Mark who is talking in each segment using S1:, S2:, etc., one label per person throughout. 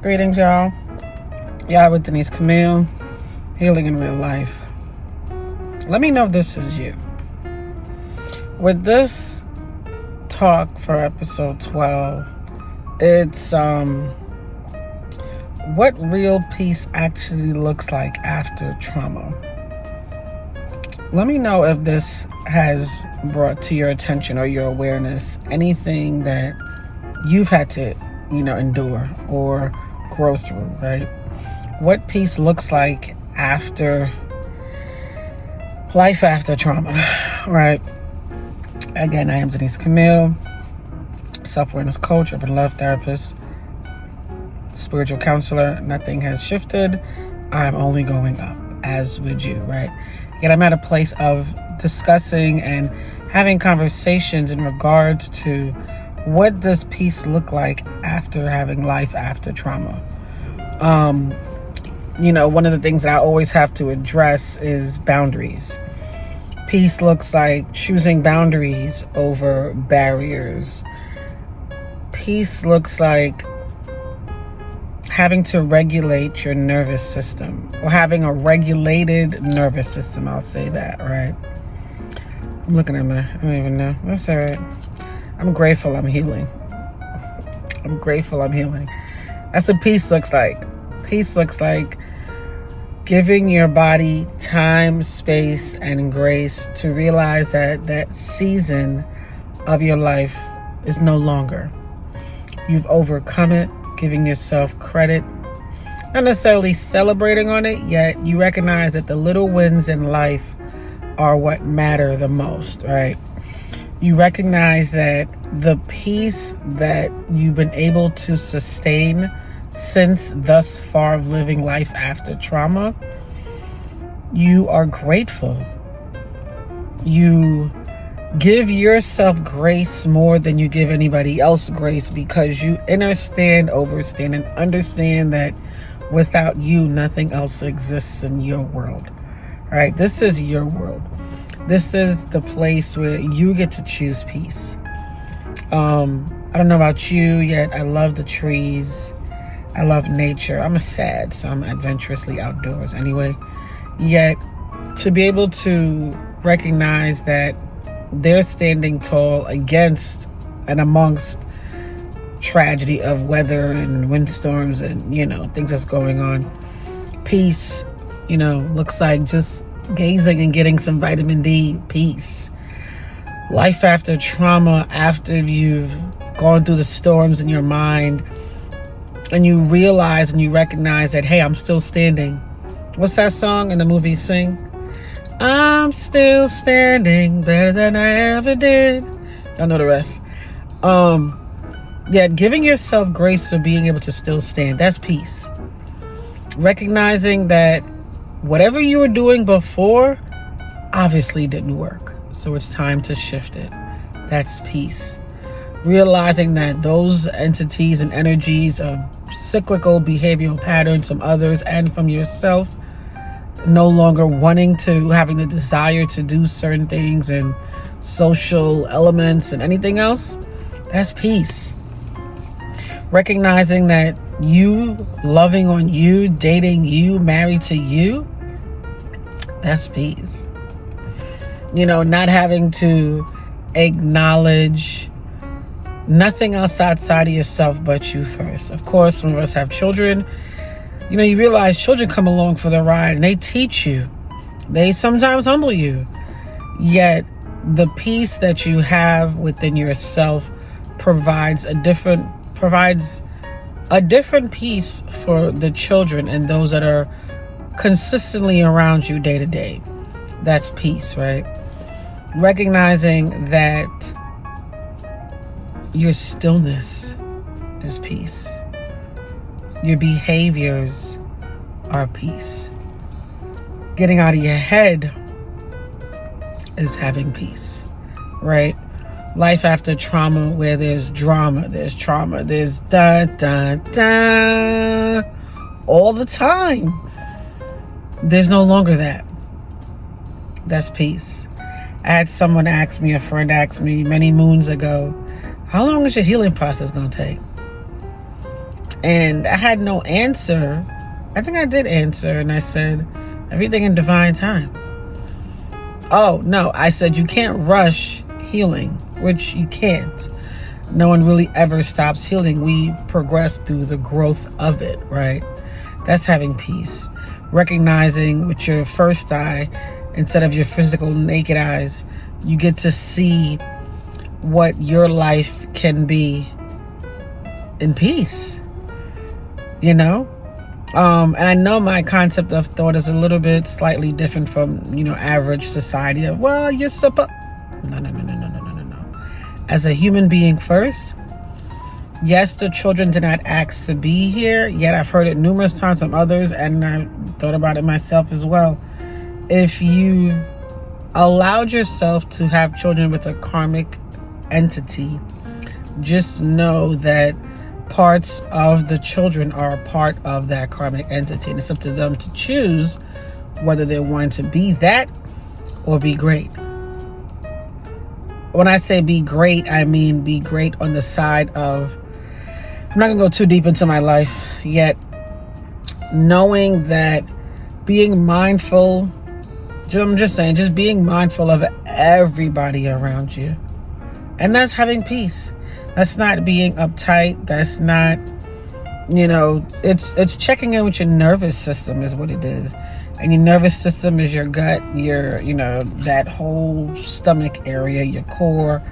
S1: Greetings, y'all. Y'all with Denise Camille, Healing in Real Life. Let me know if this is you. With this talk for episode 12, it's what real peace actually looks like after trauma. Let me know if this has brought to your attention or your awareness anything that you've had to, endure or grow through, right? What peace looks like after life after trauma, right? Again, I am Denise Camille, self-awareness coach, urban love therapist, spiritual counselor. Nothing has shifted. I'm only going up, as would you, right? Again, I'm at a place of discussing and having conversations in regards to what does peace look like after having life after trauma. One of the things that I always have to address is boundaries. Peace looks like choosing boundaries over barriers. Peace looks like having to regulate your nervous system, or having a regulated nervous system. I'll say that, right? I'm looking at I don't even know. That's all right. I'm grateful I'm healing. That's what peace looks like. Peace looks like giving your body time, space, and grace to realize that that season of your life is no longer. You've overcome it, giving yourself credit, not necessarily celebrating on it, yet you recognize that the little wins in life are what matter the most, right? You recognize that the peace that you've been able to sustain since thus far of living life after trauma, you are grateful. You give yourself grace more than you give anybody else grace, because you understand that without you, nothing else exists in your world. All right, this is your world. This is the place where you get to choose peace. I don't know about you, yet I love the trees. I love nature. I'm a sad, so I'm adventurously outdoors anyway. Yet, to be able to recognize that they're standing tall against and amongst tragedy of weather and windstorms and, things that's going on. Peace, looks like just gazing and getting some vitamin D. Peace. Life after trauma, after you've gone through the storms in your mind, and you realize and you recognize that, hey, I'm still standing. What's that song in the movie Sing? I'm still standing better than I ever did. Y'all know the rest. Giving yourself grace for being able to still stand. That's peace. Recognizing that whatever you were doing before obviously didn't work. So it's time to shift it. That's peace. Realizing that those entities and energies of cyclical behavioral patterns from others and from yourself, no longer having the desire to do certain things and social elements and anything else, that's peace. Recognizing that you, loving on you, dating you, married to you, that's peace. Not having to acknowledge nothing else outside of yourself but you first. Of course, some of us have children. You realize children come along for the ride and they teach you. They sometimes humble you. Yet the peace that you have within yourself provides a different peace for the children and those that are consistently around you day to day. That's peace, right? Recognizing that your stillness is peace. Your behaviors are peace. Getting out of your head is having peace, right? Life after trauma, where there's drama, there's trauma, there's all the time. There's no longer that. That's peace. I had a friend ask me many moons ago, how long is your healing process going to take? And I had no answer. I think I did answer, and I said, everything in divine time. Oh, no, I said you can't rush healing, which you can't. No one really ever stops healing. We progress through the growth of it, right? That's having peace. Recognizing with your first eye, instead of your physical naked eyes, you get to see what your life can be in peace, you know? And I know my concept of thought is a little bit slightly different from, average society of, well, you're supposed... No. As a human being first, yes, the children did not ask to be here, yet I've heard it numerous times from others, and I thought about it myself as well. If you allowed yourself to have children with a karmic entity, just know that parts of the children are a part of that karmic entity, and it's up to them to choose whether they want to be that or be great. When I say be great, I mean be great on the side of, I'm not going to go too deep into my life yet, knowing that being mindful, I'm just saying, just being mindful of everybody around you. And that's having peace. That's not being uptight. That's not, it's checking in with your nervous system is what it is. And your nervous system is your gut, your, that whole stomach area, your core.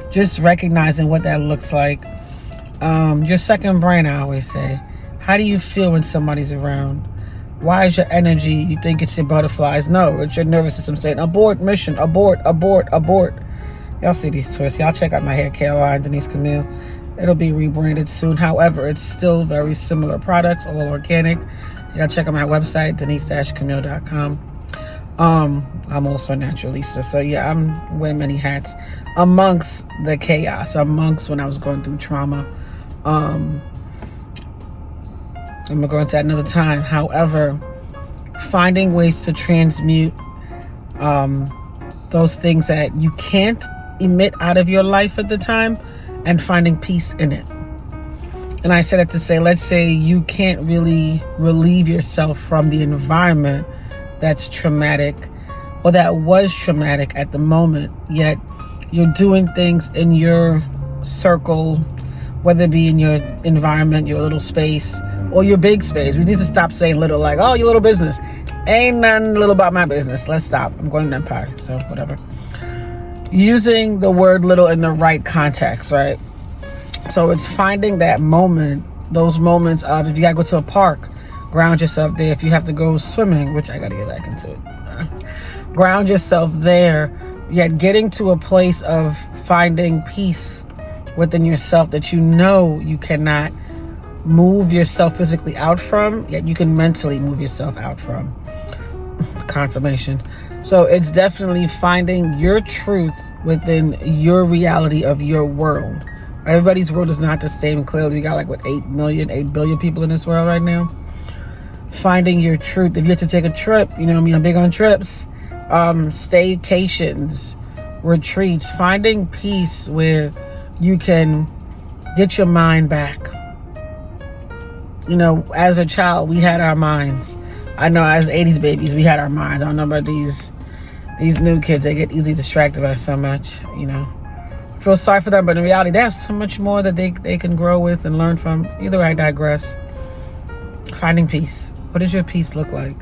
S1: Just recognizing what that looks like. Your second brain, I always say. How do you feel when somebody's around? Why is your energy, you think it's your butterflies? No, it's your nervous system saying, abort mission, abort, abort, abort. Y'all see these twists. Y'all check out my hair care line, Denise Camille. It'll be rebranded soon. However, it's still very similar products, all organic. You gotta check out my website, denise-camille.com. I'm also a naturalista. So yeah, I'm wearing many hats amongst the chaos, amongst when I was going through trauma. I'm gonna go into that another time. However, finding ways to transmute those things that you can't emit out of your life at the time and finding peace in it. And I said that to say, let's say you can't really relieve yourself from the environment that's traumatic or that was traumatic at the moment, yet you're doing things in your circle, whether it be in your environment, your little space, or your big space. We need to stop saying little, like, oh, your little business. Ain't nothing little about my business. Let's stop. I'm going to an empire, so whatever. Using the word little in the right context, right? So it's finding that moment, those moments of, if you gotta go to a park, ground yourself there. If you have to go swimming, which I gotta get back into it, ground yourself there, yet getting to a place of finding peace within yourself that you cannot move yourself physically out from, yet you can mentally move yourself out from. Confirmation. So it's definitely finding your truth within your reality of your world. Everybody's world is not the same. Clearly, we got like, 8 billion people in this world right now. Finding your truth. If you have to take a trip, I'm big on trips. Staycations, retreats, finding peace where you can get your mind back. As a child, we had our minds. I know as 80s babies, we had our minds. I don't know about these new kids. They get easily distracted by so much, I feel sorry for them, but in reality, there's so much more that they can grow with and learn from. Either way, I digress. Finding peace. What does your peace look like?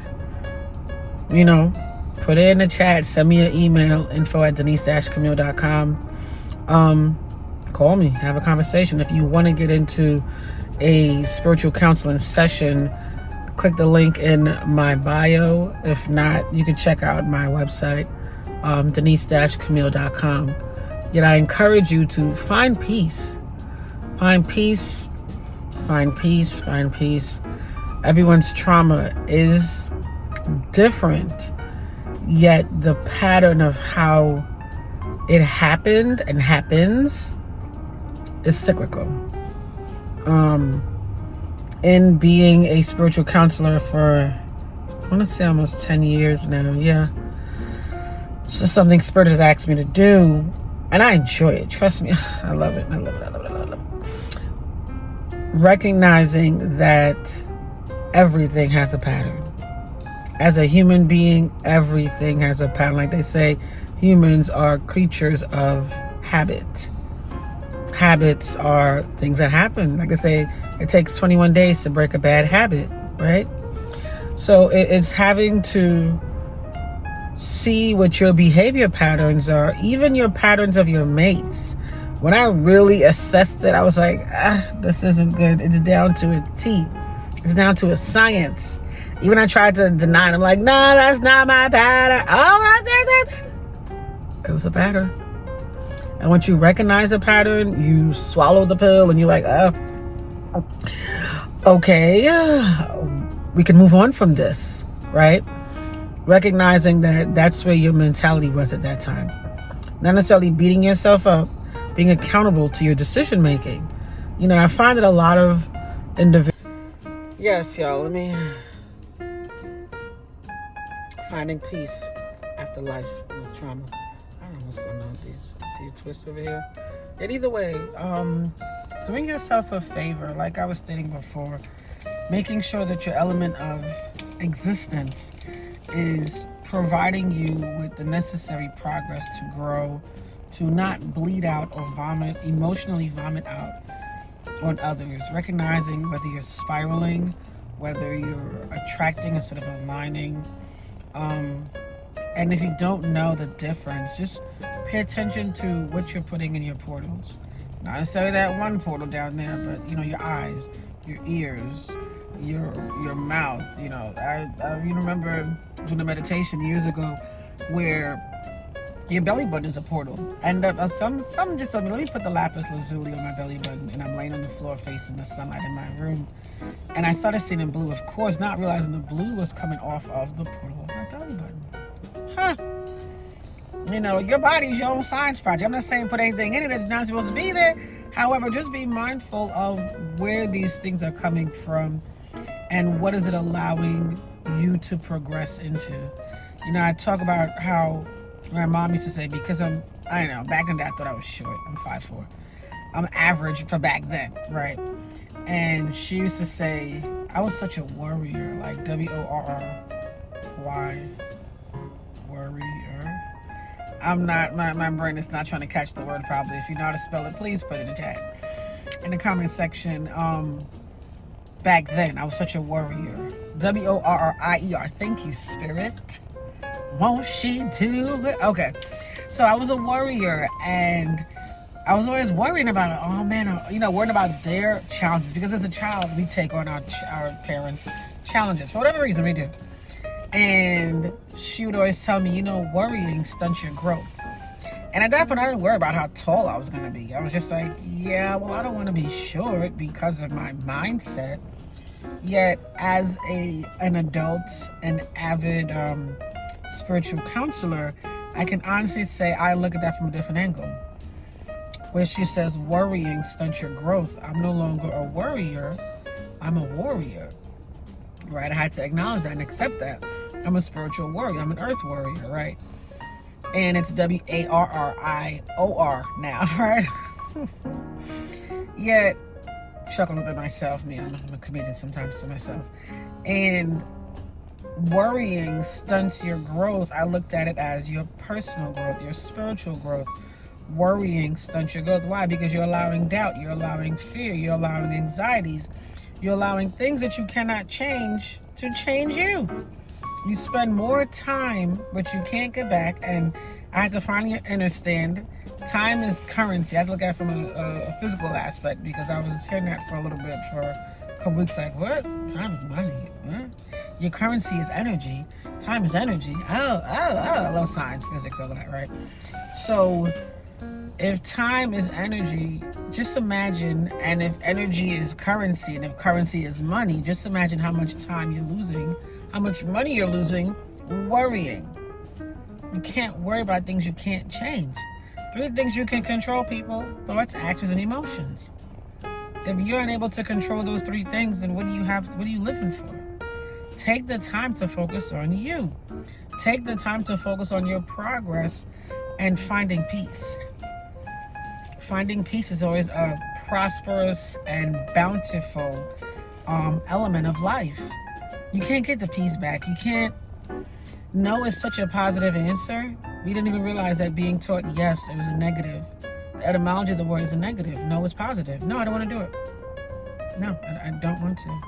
S1: Put it in the chat. Send me an email, info@denise-camille.com. Call me. Have a conversation. If you want to get into a spiritual counseling session, click the link in my bio. If not, you can check out my website, denise-camille.com. Yet I encourage you to find peace. Find peace. Find peace. Find peace. Everyone's trauma is different, yet the pattern of how it happened and happens is cyclical. In being a spiritual counselor for, I want to say almost 10 years now, yeah. It's just something Spirit has asked me to do. And I enjoy it. Trust me. I love it. recognizing that everything has a pattern. As a human being, everything has a pattern. Like they say, humans are creatures of habit. Habits are things that happen. Like I say, it takes 21 days to break a bad habit, right? So it's having to see what your behavior patterns are, even your patterns of your mates. When I really assessed it, I was like, this isn't good. It's down to a T. It's down to a science. Even I tried to deny it. I'm like, no, that's not my pattern. It was a pattern. And once you recognize a pattern, you swallow the pill and you're like, okay, we can move on from this, right? Recognizing that that's where your mentality was at that time. Not necessarily beating yourself up, being accountable to your decision making. You know, I find that a lot of individuals... Yes, y'all, let me... Finding peace after life with trauma. I don't know what's going on with these few twists over here. Yet either way, doing yourself a favor, like I was stating before, making sure that your element of existence is providing you with the necessary progress to grow, to not bleed out or vomit, emotionally vomit out on others. Recognizing whether you're spiraling, whether you're attracting instead of aligning. And if you don't know the difference, just pay attention to what you're putting in your portals. Not necessarily that one portal down there, but you know, your eyes, your ears, your mouth. You know, I remember doing a meditation years ago where your belly button is a portal. And some just told me, let me put the lapis lazuli on my belly button, and I'm laying on the floor facing the sunlight in my room. And I started seeing in blue, of course, not realizing the blue was coming off of the portal of my belly button. You know, your body's your own science project. I'm not saying put anything in it that's not supposed to be there. However, just be mindful of where these things are coming from and what is it allowing you to progress into. You know, I talk about how my mom used to say, because I don't know, back in the day I thought I was short. I'm 5'4". I'm average for back then, right? And she used to say, I was such a worrier, like W-O-R-R-Y, worrier. I'm not, my brain is not trying to catch the word probably. If you know how to spell it, please put it in the chat, in the comment section. Back then, I was such a worrier. W-O-R-R-I-E-R. Thank you, Spirit. Won't she do it? Okay. So I was a worrier, and I was always worrying about it. Oh man, you know, worrying about their challenges, because as a child, we take on our parents' challenges for whatever reason we do. And she would always tell me, you know, worrying stunts your growth. And at that point, I didn't worry about how tall I was going to be. I was just like, yeah, well, I don't want to be short because of my mindset. Yet, as an adult, an avid spiritual counselor, I can honestly say I look at that from a different angle. Where she says worrying stunts your growth. I'm no longer a worrier. I'm a warrior. Right? I had to acknowledge that and accept that. I'm a spiritual warrior. I'm an earth warrior, right? And it's W-A-R-R-I-O-R now, right? Yet, chuckling at myself, I'm a comedian sometimes to myself. And worrying stunts your growth. I looked at it as your personal growth, your spiritual growth. Worrying stunts your growth. Why? Because you're allowing doubt, you're allowing fear, you're allowing anxieties, you're allowing things that you cannot change to change you. You spend more time, but you can't get back. And I had to finally understand time is currency. I had to look at it from a physical aspect, because I was hearing that for a little bit for a couple weeks. Like, what? Time is money. Huh? Your currency is energy. Time is energy. Oh, I love science, physics, all of that, right? So if time is energy, just imagine, and if energy is currency, and if currency is money, just imagine how much time you're losing, how much money you're losing worrying. You can't worry about things you can't change. 3 things you can control, people: thoughts, actions, and emotions. If you're unable to control those 3 things, then what are you living for? Take the time to focus on you. Take the time to focus on your progress and finding peace. Finding peace is always a prosperous and bountiful element of life. You can't get the peace back. You can't. No is such a positive answer. We didn't even realize that being taught yes, it was a negative. The etymology of the word is a negative. No is positive. No, I don't want to do it. No, I don't want to.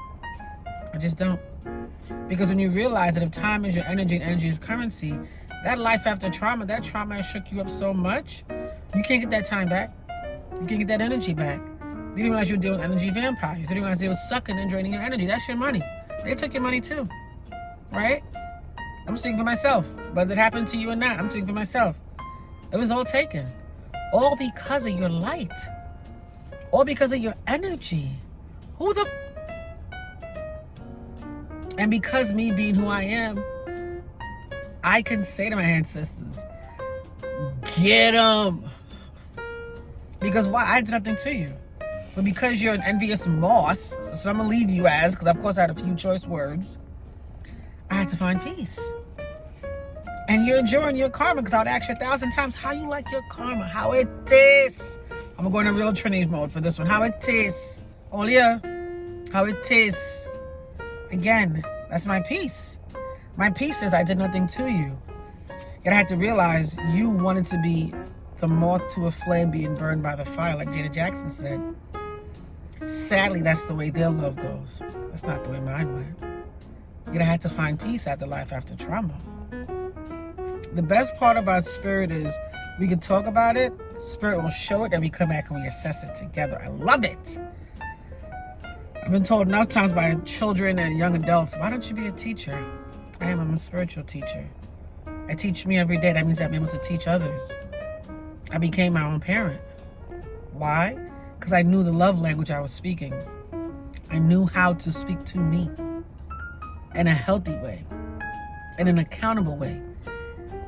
S1: I just don't. Because when you realize that if time is your energy and energy is currency, that life after trauma, that trauma has shook you up so much, you can't get that time back. You can't get that energy back. You didn't realize you were dealing with energy vampires. You didn't realize they were sucking and draining your energy. That's your money. They took your money too, right? I'm speaking for myself. Whether it happened to you or not, I'm speaking for myself. It was all taken. All because of your light. All because of your energy. Who the... And because me being who I am, I can say to my ancestors, get them. Because why? I did nothing to you. But because you're an envious moth, that's what I'm going to leave you as, because of course I had a few choice words, I had to find peace. And you're enjoying your karma, because I would ask you 1,000 times, how you like your karma? How it is. I'm going to go into real Trinity mode for this one. How it is. Olia. How it is. Again, that's my peace. My peace is I did nothing to you. Yet I had to realize you wanted to be the moth to a flame being burned by the fire, like Janet Jackson said. Sadly, that's the way their love goes. That's not the way mine went. Yet I had to find peace after life, after trauma. The best part about spirit is we can talk about it, spirit will show it, and we come back and we assess it together. I love it. I've been told enough times by children and young adults, why don't you be a teacher? I'm a spiritual teacher. I teach me every day. That means I'm able to teach others. I became my own parent. Why? Because I knew the love language I was speaking. I knew how to speak to me in a healthy way, in an accountable way,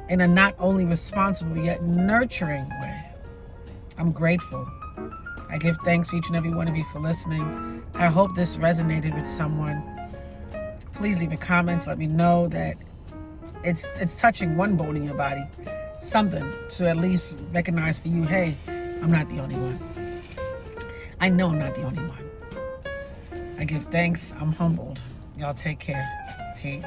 S1: in a not only responsible yet nurturing way. I'm grateful. I give thanks to each and every one of you for listening. I hope this resonated with someone. Please leave a comment. Let me know that it's touching one bone in your body. Something to at least recognize for you, hey, I'm not the only one. I know I'm not the only one. I give thanks. I'm humbled. Y'all take care. Peace.